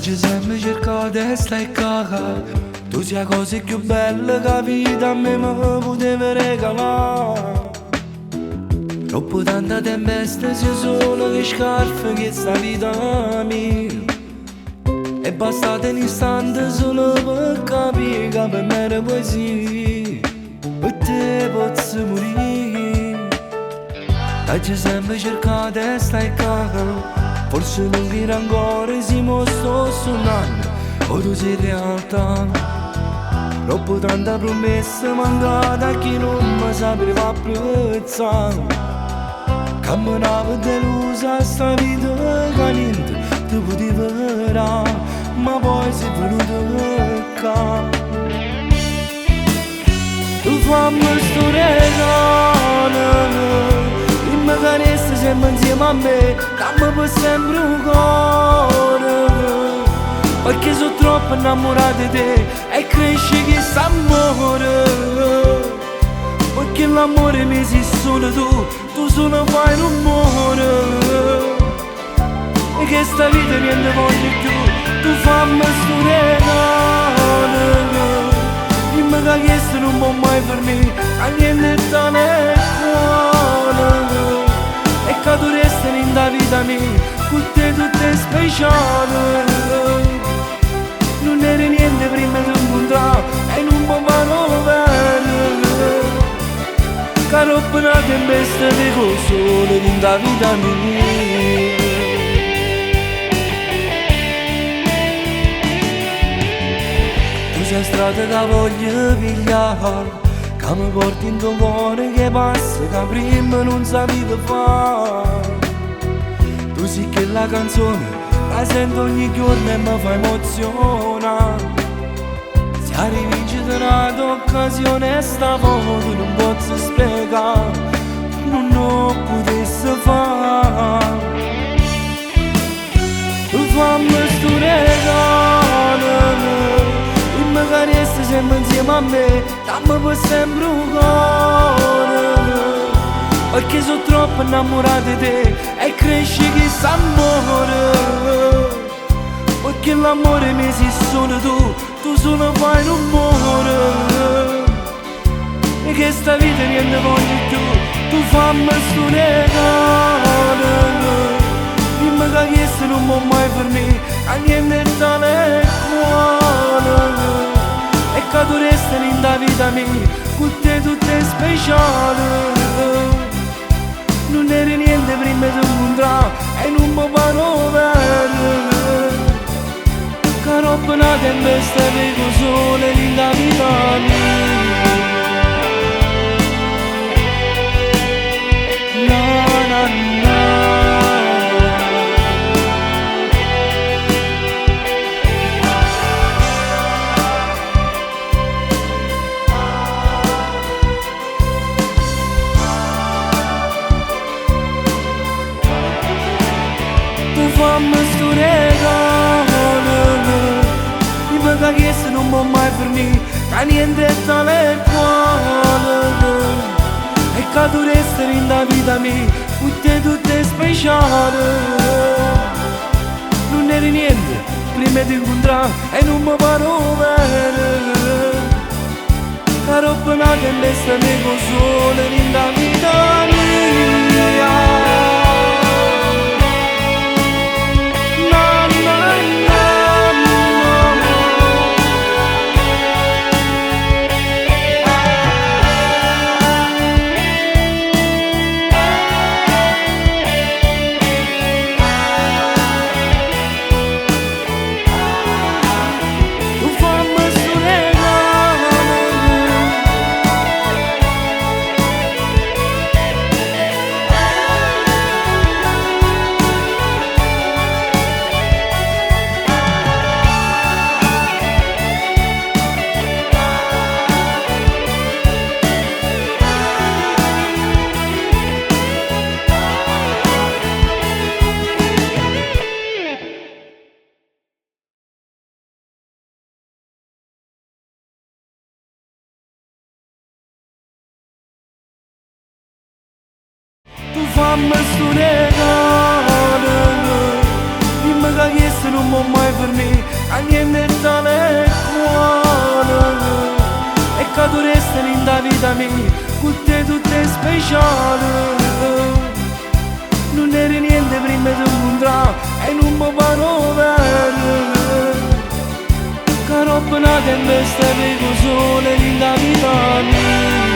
Oggi sempre cercato di stare qua. Tu sei la cosa più bella che la vita a me mi poteva regalare. Troppo tanta tempesta sia solo che scarpe che sta vita mia. E bastate un istante solo per capire che per me era poesia. Per te posso morire. Oggi sempre cercato di stare qua. Forse non dire ancora se mi sto suonando o tu sei realtà. Troppo tanta promessa mancata che non mi sapeva apprezzare. Camminavo delusa sta vita che niente ti poteva dare, ma poi sei venuto qua. Tu fammi sto regalo, che resta sempre insieme a me, dammi per sempre un cuore. Perché sono troppo innamorato di te e cresce che s'amore. Perché l'amore mi sei solo tu solo fai rumore. E che sta vita niente voglio più, tu fammi sto regalo. Dimmi che questo non può mai fermare, a niente sta nel cuore. E che tu resti in da vita mia, con te tutto è speciale. Non eri niente prima di incontrare e non mi fanno bene. Che troppo una tempesta di sole in da vita mia. Tu sei strada che voglio pigliare, che mi porti in tuo cuore che passa, che prima non sapevo fare. Tu sei che la canzone la sento ogni giorno e mi fa emozionare. Se arrivi in occasione sta foto non posso spiegare, non lo potessi fare. Tu fammi sto regalo, dimmi che resti sempre insieme a me, dammi per sempre un cuore. Perché sono troppo innamorato di te e cresce che s'amore. Perché l'amore mi sei solo tu solo fai rumore. E che sta vita niente voglio più, tu fammi sto regalo. Dimmi che questo non può mai fermare, a niente sta nel cuore. E che tu resti in da vita mia, con te tutto è speciale. Non eri niente prima di incontrare e non mi fanno bene. Che roba una tempesta vedo sole in da vita mia. Fammi sto regalo, dimmi che questo non può mai fermare, che niente sta nel cuore. E che tu resti in da vita mia, con te tutto è speciale. Non eri niente prima di incontrare e non mi paro bene. Che roba una tempesta mi consola in da vita mia. Tu fammi sto regalo, dimmi che chiesto non mi mai fermi, a niente tale cuore. E che tu resti in da vita mia, con te tutto è speciale. Non eri niente prima di incontrare e non mi paro vero. Che roba una tempesta vedo sole in da vita mia.